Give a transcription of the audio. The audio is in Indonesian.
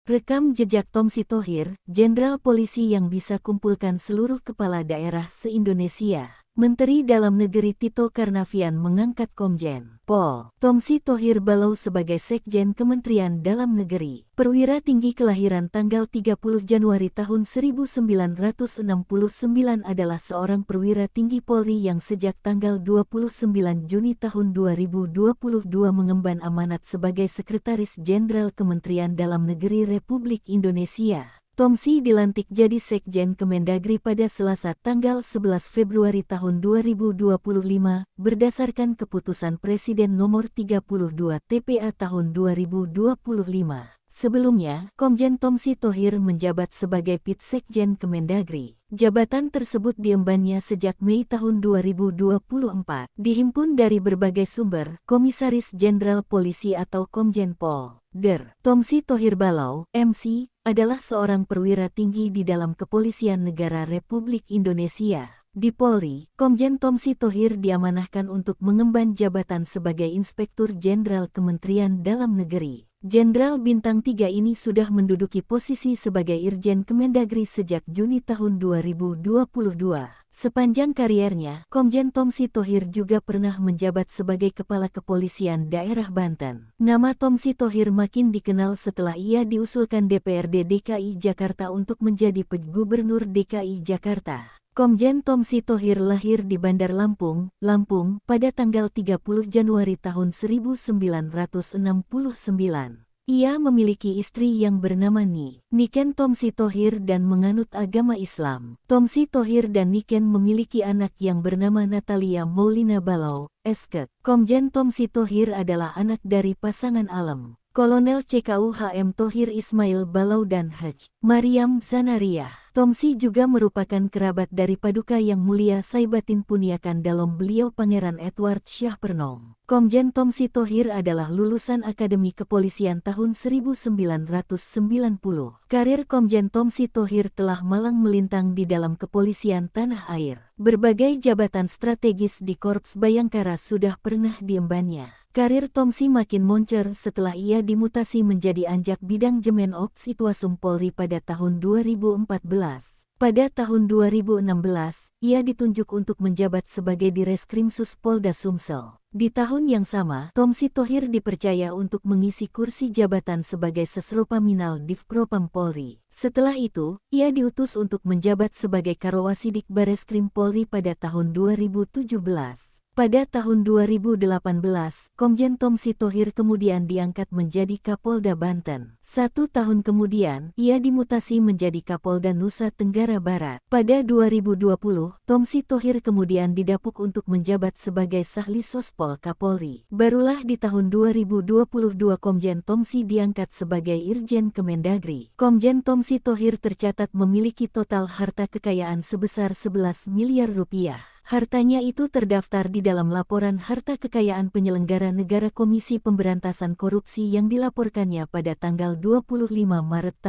Rekam jejak Tom Sitohir, Jenderal Polisi yang bisa kumpulkan seluruh kepala daerah se-Indonesia. Menteri Dalam Negeri Tito Karnavian mengangkat Komjen Pol Tom Sitohir Balau sebagai Sekjen Kementerian Dalam Negeri. Perwira tinggi kelahiran tanggal 30 Januari tahun 1969 adalah seorang perwira tinggi Polri yang sejak tanggal 29 Juni tahun 2022 mengemban amanat sebagai Sekretaris Jenderal Kementerian Dalam Negeri Republik Indonesia. Tom Si dilantik jadi Sekjen Kemendagri pada Selasa tanggal 11 Februari tahun 2025 berdasarkan keputusan Presiden nomor 32 TPA tahun 2025. Sebelumnya, Komjen Tom Sitohir menjabat sebagai Pit Sekjen Kemendagri. Jabatan tersebut diembannya sejak Mei tahun 2024. Dihimpun dari berbagai sumber, Komisaris Jenderal Polisi atau Komjen Pol Dr. Tom Sitohir Balau, MC, adalah seorang perwira tinggi di dalam Kepolisian Negara Republik Indonesia. Di Polri, Komjen Tom Sitohir diamanahkan untuk mengemban jabatan sebagai Inspektur Jenderal Kementerian Dalam Negeri. Jenderal Bintang 3 ini sudah menduduki posisi sebagai Irjen Kemendagri sejak Juni tahun 2022. Sepanjang kariernya, Komjen Tom Sitohir juga pernah menjabat sebagai Kepala Kepolisian Daerah Banten. Nama Tom Sitohir makin dikenal setelah ia diusulkan DPRD DKI Jakarta untuk menjadi Gubernur DKI Jakarta. Komjen Tom Sitohir lahir di Bandar Lampung, Lampung, pada tanggal 30 Januari tahun 1969. Ia memiliki istri yang bernama Niken Tom Sitohir dan menganut agama Islam. Tom Sitohir dan Niken memiliki anak yang bernama Natalia Maulina Balau, Esket. Komjen Tom Sitohir adalah anak dari pasangan alem Kolonel CKU HM Thohir Ismail Balau dan Haj. Mariam Zanaria. Tom Si juga merupakan kerabat dari Paduka Yang Mulia Saibatin Puniakan Dalom beliau Pangeran Edward Shah Pernom. Komjen Tom Sitohir adalah lulusan Akademi Kepolisian tahun 1990. Karir Komjen Tom Sitohir telah malang melintang di dalam kepolisian tanah air. Berbagai jabatan strategis di Korps Bayangkara sudah pernah diembannya. Karir Tom Si makin moncer setelah ia dimutasi menjadi Anjak Bidang Jemen Ops Itwasum Polri pada tahun 2014. Pada tahun 2016, ia ditunjuk untuk menjabat sebagai Direskrimsus Polda Sumsel. Di tahun yang sama, Tom Sitohir dipercaya untuk mengisi kursi jabatan sebagai Sesropaminal Divpropam Polri. Setelah itu, ia diutus untuk menjabat sebagai Karowasidik Bareskrim Polri pada tahun 2017. Pada tahun 2018, Komjen Tom Sitohir kemudian diangkat menjadi Kapolda Banten. 1 tahun kemudian, ia dimutasi menjadi Kapolda Nusa Tenggara Barat. Pada 2020, Tom Sitohir kemudian didapuk untuk menjabat sebagai Sahli Sospol Kapolri. Barulah di tahun 2022 Komjen Tom Si diangkat sebagai Irjen Kemendagri. Komjen Tom Sitohir tercatat memiliki total harta kekayaan sebesar 11 miliar rupiah. Hartanya itu terdaftar di dalam laporan harta kekayaan penyelenggara negara Komisi Pemberantasan Korupsi yang dilaporkannya pada tanggal 25 Maret tahun